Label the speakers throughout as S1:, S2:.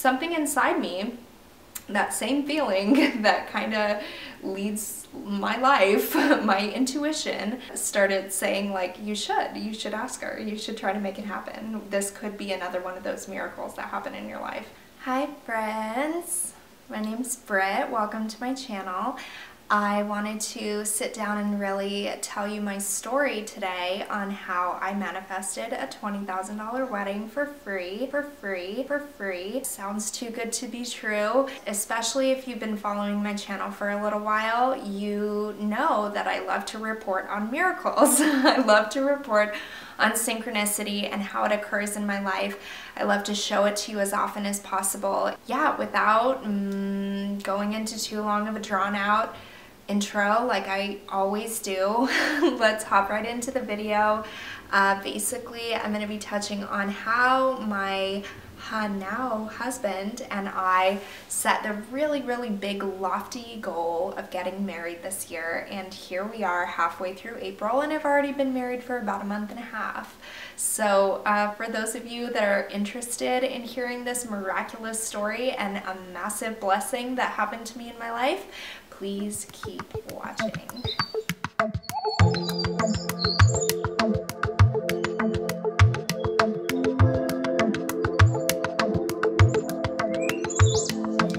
S1: something inside me, that same feeling that kind of leads my life, my intuition, started saying like, you should ask her, you should try to make it happen. This could be another one of those miracles that happen in your life. Hi friends, my name's Britt, welcome to my channel. I wanted to sit down and really tell you my story today on how I manifested a $20,000 wedding for free. Sounds too good to be true. Especially if you've been following my channel for a little while, you know that I love to report on miracles. I love to report on synchronicity and how it occurs in my life. I love to show it to you as often as possible. Yeah, without going into too long of a drawn out intro like I always do, let's hop right into the video. Basically, I'm going to be touching on how my now husband and I set the really big lofty goal of getting married this year, and here we are halfway through April and I've already been married for about a month and a half. So for those of you that are interested in hearing this miraculous story and a massive blessing that happened to me in my life, please keep watching.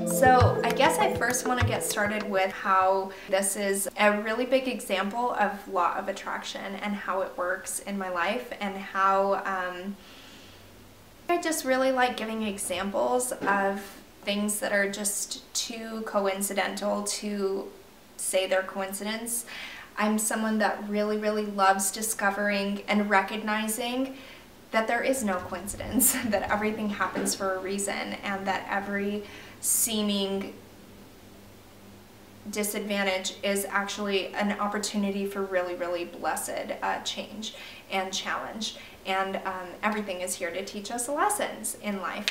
S1: So I guess I first want to get started with how this is a really big example of law of attraction and how it works in my life, and how I just really like giving examples of things that are just too coincidental to say they're coincidence. I'm someone that really loves discovering and recognizing that there is no coincidence, that everything happens for a reason, and that every seeming disadvantage is actually an opportunity for really blessed change and challenge. And everything is here to teach us lessons in life.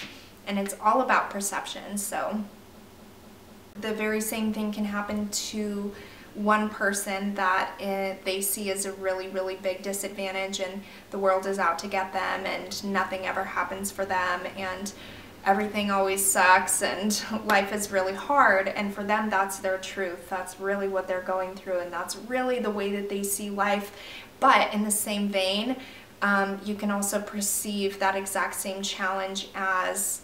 S1: And it's all about perception. So the very same thing can happen to one person that they see as a really big disadvantage, and the world is out to get them, and nothing ever happens for them, and everything always sucks, and life is really hard. And for them, that's their truth. That's really what they're going through, and that's really the way that they see life. But in the same vein, you can also perceive that exact same challenge as,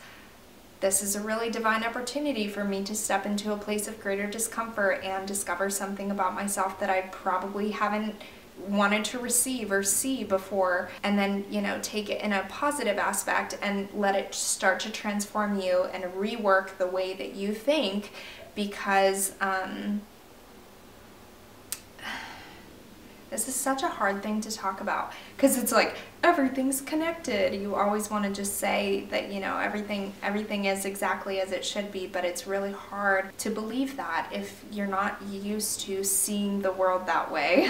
S1: this is a really divine opportunity for me to step into a place of greater discomfort and discover something about myself that I probably haven't wanted to receive or see before, and then, you know, take it in a positive aspect and let it start to transform you and rework the way that you think, because this is such a hard thing to talk about, because it's like everything's connected. You always want to just say that, you know, everything is exactly as it should be, but it's really hard to believe that if you're not used to seeing the world that way.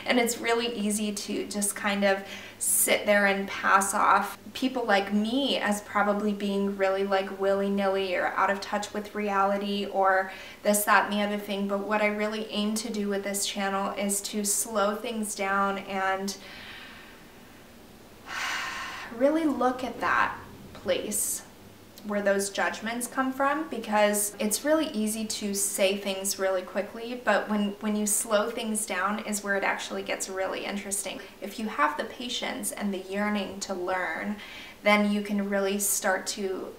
S1: And it's really easy to just kind of sit there and pass off people like me as probably being really like willy-nilly or out of touch with reality or this, that, and the other thing. But what I really aim to do with this channel is to slow things down and really look at that place where those judgments come from, because it's really easy to say things really quickly, but when you slow things down is where it actually gets really interesting. If you have the patience and the yearning to learn, then you can really start to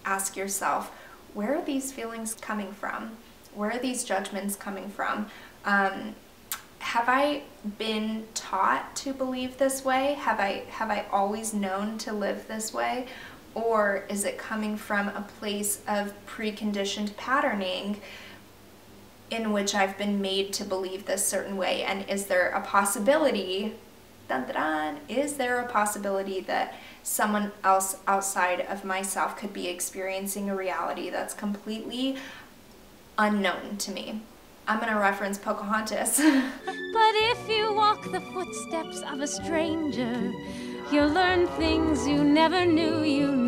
S1: ask yourself, where are these feelings coming from? Where are these judgments coming from? Have I been taught to believe this way? Have I always known to live this way? Or is it coming from a place of preconditioned patterning in which I've been made to believe this certain way? And is there a possibility, is there a possibility that someone else outside of myself could be experiencing a reality that's completely unknown to me? I'm gonna reference Pocahontas.
S2: But if you walk the footsteps of a stranger, you'll learn things you never knew.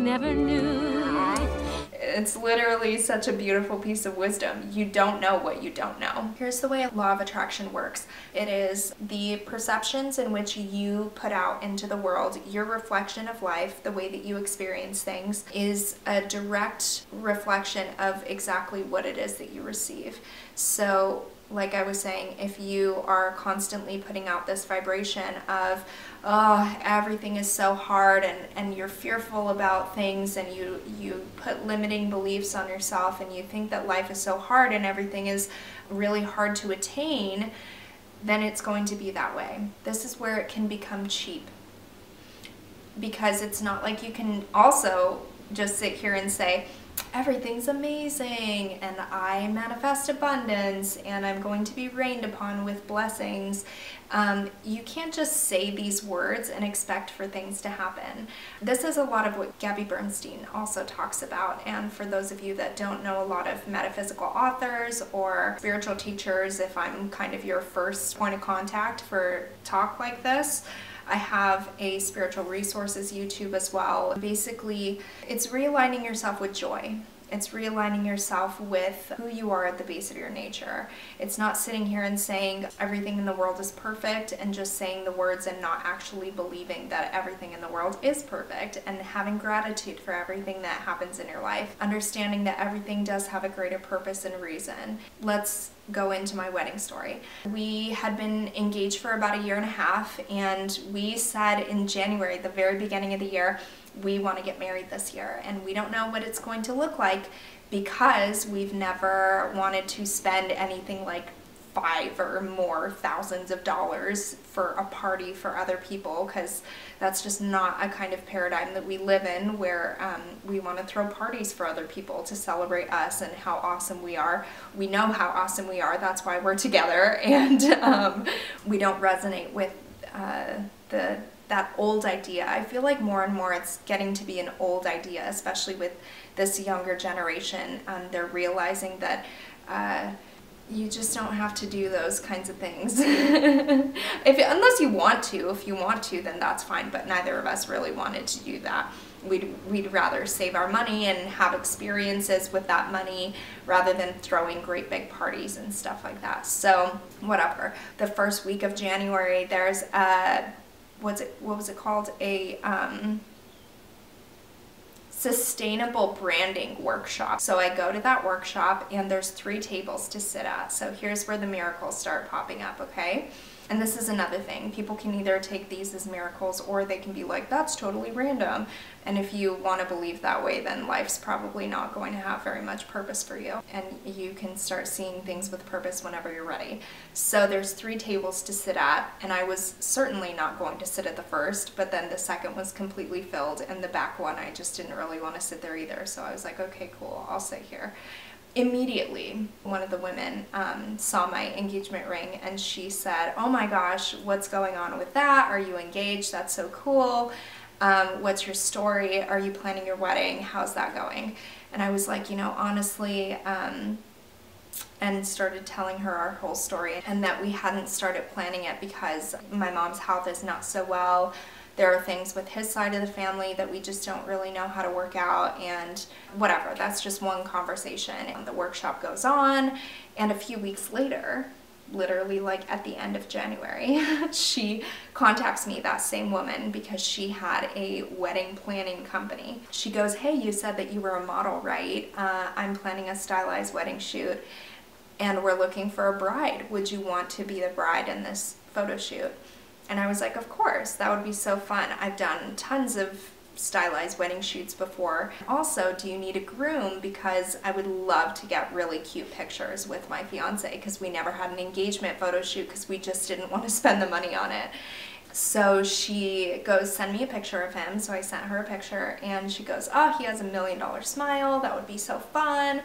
S1: It's literally such a beautiful piece of wisdom. You don't know what you don't know. Here's the way law of attraction works. It is the perceptions in which you put out into the world, your reflection of life, the way that you experience things, is a direct reflection of exactly what it is that you receive. So like I was saying, if you are constantly putting out this vibration of, oh, everything is so hard, and you're fearful about things, and you put limiting beliefs on yourself, and you think that life is so hard and everything is really hard to attain, then it's going to be that way. This is where it can become cheap, because it's not like you can also just sit here and say, everything's amazing and I manifest abundance and I'm going to be rained upon with blessings. You can't just say these words and expect for things to happen. This is a lot of what Gabby Bernstein also talks about, and for those of you that don't know a lot of metaphysical authors or spiritual teachers, if I'm kind of your first point of contact for talk like this, I have a spiritual resources YouTube as well. Basically, it's realigning yourself with joy. It's realigning yourself with who you are at the base of your nature. It's not sitting here and saying everything in the world is perfect and just saying the words and not actually believing that everything in the world is perfect, and having gratitude for everything that happens in your life. Understanding that everything does have a greater purpose and reason. Let's go into my wedding story. We had been engaged for about 1.5 years, and we said in January, the very beginning of the year, we want to get married this year, and we don't know what it's going to look like because we've never wanted to spend anything like $5,000 or more of dollars for a party for other people, because that's just not a kind of paradigm that we live in, where we want to throw parties for other people to celebrate us and how awesome we are. We know how awesome we are, that's why we're together, and we don't resonate with that old idea. I feel like more and more it's getting to be an old idea, especially with this younger generation. They're realizing that you just don't have to do those kinds of things. Unless you want to. If you want to, then that's fine, but neither of us really wanted to do that. We'd rather save our money and have experiences with that money rather than throwing great big parties and stuff like that. So whatever. The first week of January, there's a what was it called? A sustainable branding workshop. So I go to that workshop, and there's 3 tables to sit at. So here's where the miracles start popping up, okay? And this is another thing. People can either take these as miracles, or they can be like, that's totally random. And if you want to believe that way, then life's probably not going to have very much purpose for you. And you can start seeing things with purpose whenever you're ready. So there's 3 tables to sit at, and I was certainly not going to sit at the first, but then the second was completely filled, and the back one, I just didn't really want to sit there either. So I was like, okay, cool, I'll sit here. Immediately, one of the women saw my engagement ring, and she said, oh my gosh, what's going on with that? Are you engaged? That's so cool. What's your story? Are you planning your wedding? How's that going? And I was like, you know, honestly, and started telling her our whole story, and that we hadn't started planning it because my mom's health is not so well. There are things with his side of the family that we just don't really know how to work out, and whatever. That's just one conversation. And the workshop goes on, and a few weeks later, literally like at the end of January, she contacts me, that same woman, because she had a wedding planning company. She goes, hey, you said that you were a model, right? I'm planning a stylized wedding shoot, and we're looking for a bride. Would you want to be the bride in this photo shoot? And I was like, of course, that would be so fun. I've done tons of stylized wedding shoots before. Also, do you need a groom? Because I would love to get really cute pictures with my fiance, because we never had an engagement photo shoot because we just didn't want to spend the money on it. So she goes, send me a picture of him. So I sent her a picture, and she goes, oh, he has $1 million smile. That would be so fun.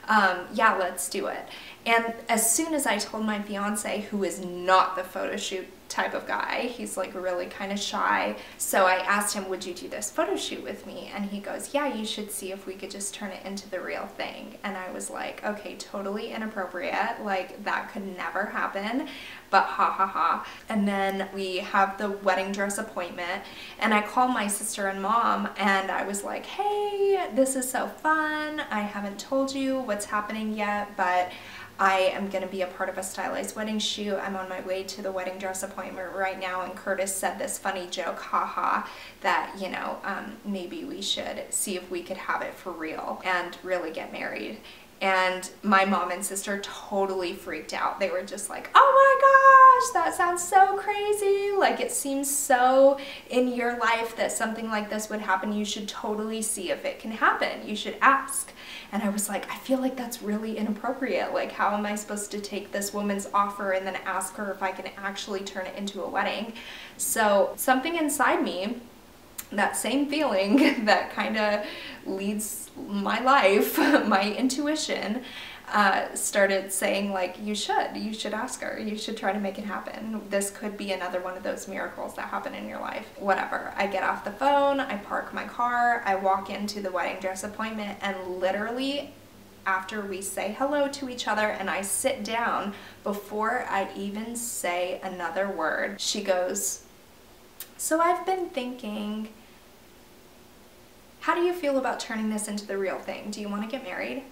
S1: Yeah, let's do it. And as soon as I told my fiance, who is not the photo shoot type of guy. He's like really kind of shy. So I asked him, would you do this photo shoot with me? And he goes, yeah, you should see if we could just turn it into the real thing. And I was like, okay, totally inappropriate. Like that could never happen, but ha ha ha. And then we have the wedding dress appointment, and I call my sister and mom, and I was like, hey, this is so fun. I haven't told you what's happening yet, but I am going to be a part of a stylized wedding shoot. I'm on my way to the wedding dress appointment right now, and Curtis said this funny joke, haha, that, you know, maybe we should see if we could have it for real and really get married. And my mom and sister totally freaked out. They were just like, oh my gosh, that sounds so crazy. Like, it seems so in your life that something like this would happen. You should totally see if it can happen. You should ask. And I was like, I feel like that's really inappropriate. Like, how am I supposed to take this woman's offer and then ask her if I can actually turn it into a wedding? So something inside me, that same feeling that kind of leads my life, my intuition, started saying like, you should ask her, you should try to make it happen. This could be another one of those miracles that happen in your life. Whatever. I get off the phone, I park my car, I walk into the wedding dress appointment, and literally after we say hello to each other and I sit down, before I even say another word, she goes, so I've been thinking, how do you feel about turning this into the real thing? Do you want to get married?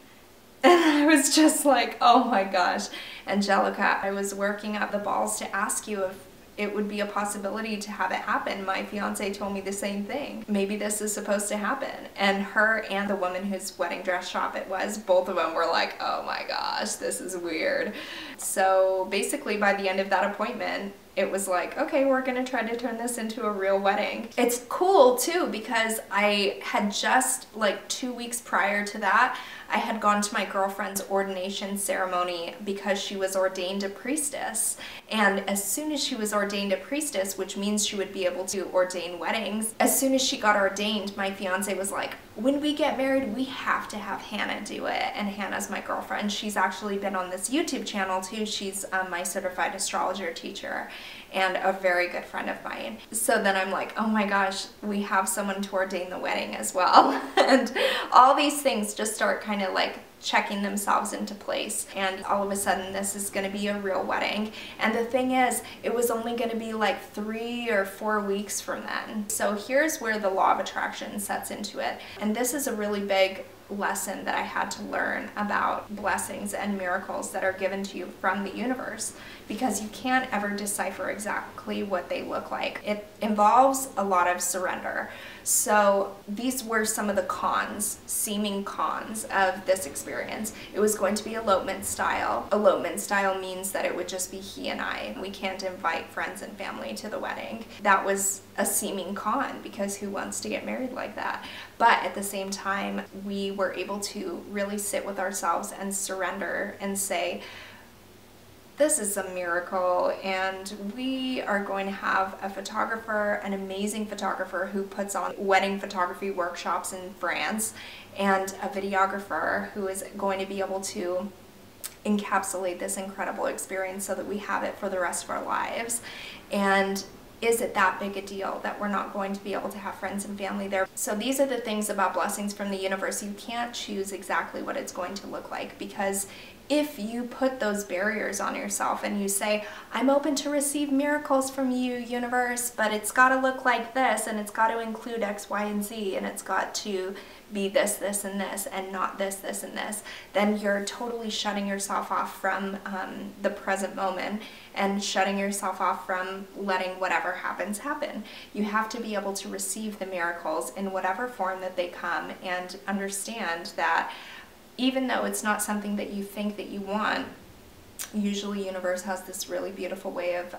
S1: And I was just like, oh my gosh, Angelica, I was working up the balls to ask you if it would be a possibility to have it happen. My fiance told me the same thing. Maybe this is supposed to happen. And her and the woman whose wedding dress shop it was, both of them were like, oh my gosh, this is weird. So basically by the end of that appointment, it was like, okay, we're gonna try to turn this into a real wedding. It's cool too, because I had just, like 2 weeks prior to that, I had gone to my girlfriend's ordination ceremony because she was ordained a priestess. And as soon as she was ordained a priestess, which means she would be able to ordain weddings, as soon as she got ordained, my fiance was like, when we get married, we have to have Hannah do it. And Hannah's my girlfriend. She's actually been on this YouTube channel too. She's my certified astrologer teacher and a very good friend of mine. So then I'm like, oh my gosh, we have someone to ordain the wedding as well. And all these things just start kind of like checking themselves into place, and all of a sudden this is going to be a real wedding. And the thing is, it was only going to be like 3 or 4 weeks from then. So here's where the law of attraction sets into it, and this is a really big lesson that I had to learn about blessings and miracles that are given to you from the universe, because you can't ever decipher exactly what they look like. It involves a lot of surrender. So these were some of the cons, seeming cons of this experience. It was going to be elopement style. Elopement style means that it would just be he and I. We can't invite friends and family to the wedding. That was a seeming con, because who wants to get married like that? But at the same time, we were able to really sit with ourselves and surrender and say, this is a miracle, and we are going to have a photographer, an amazing photographer who puts on wedding photography workshops in France, and a videographer who is going to be able to encapsulate this incredible experience so that we have it for the rest of our lives. And is it that big a deal that we're not going to be able to have friends and family there? So these are the things about blessings from the universe. You can't choose exactly what it's going to look like, because if you put those barriers on yourself and you say, I'm open to receive miracles from you, universe, but it's got to look like this, and it's got to include X, Y, and Z, and it's got to be this, this, and this, and not this, this, and this, then you're totally shutting yourself off from the present moment, and shutting yourself off from letting whatever happens happen. You have to be able to receive the miracles in whatever form that they come, and understand that even though it's not something that you think that you want, usually universe has this really beautiful way of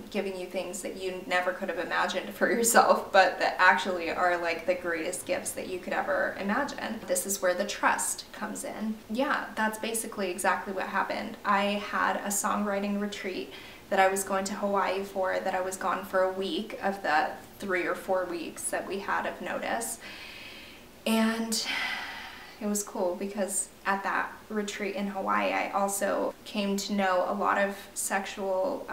S1: giving you things that you never could have imagined for yourself, but that actually are like the greatest gifts that you could ever imagine. This is where the trust comes in. Yeah, that's basically exactly what happened. I had a songwriting retreat that I was going to Hawaii for, that I was gone for a week of the 3 or 4 weeks that we had of notice. And it was cool because at that retreat in Hawaii, I also came to know a lot of sexual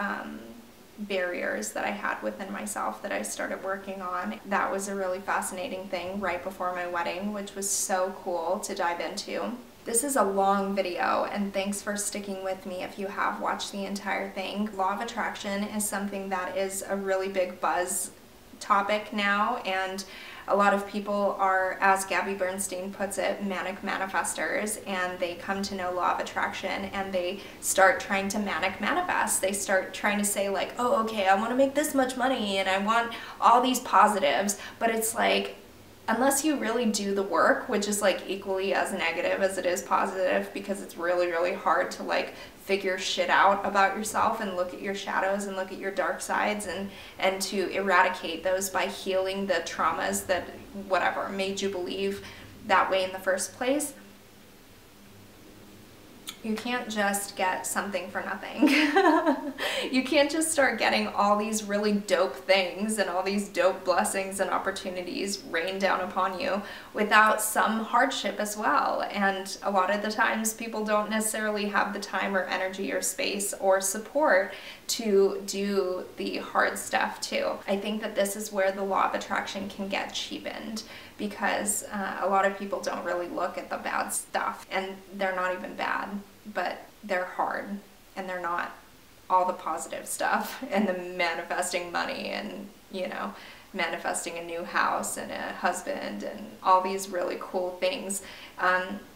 S1: barriers that I had within myself that I started working on. That was a really fascinating thing right before my wedding, which was so cool to dive into. This is a long video, and thanks for sticking with me if you have watched the entire thing. Law of attraction is something that is a really big buzz topic now, and a lot of people are, as Gabby Bernstein puts it, manic manifestors, and they come to know law of attraction and they start trying to manic manifest. They start trying to say like, oh, okay, I want to make this much money and I want all these positives, but it's like, unless you really do the work, which is like equally as negative as it is positive, because it's really, really hard to like figure shit out about yourself and look at your shadows and look at your dark sides and to eradicate those by healing the traumas that whatever made you believe that way in the first place. You can't just get something for nothing. You can't just start getting all these really dope things and all these dope blessings and opportunities rain down upon you without some hardship as well. And a lot of the times people don't necessarily have the time or energy or space or support to do the hard stuff too. I think that this is where the law of attraction can get cheapened, because a lot of people don't really look at the bad stuff, and they're not even bad, but they're hard, and they're not all the positive stuff and the manifesting money and, you know, manifesting a new house and a husband and all these really cool things.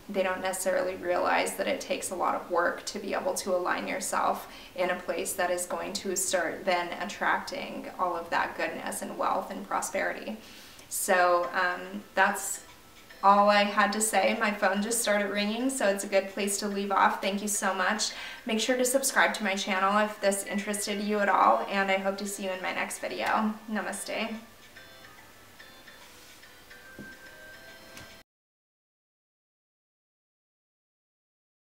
S1: They don't necessarily realize that it takes a lot of work to be able to align yourself in a place that is going to start then attracting all of that goodness and wealth and prosperity. So that's all I had to say. My phone just started ringing, so it's a good place to leave off. Thank you so much. Make sure to subscribe to my channel if this interested you at all, and I hope to see you in my next video. Namaste.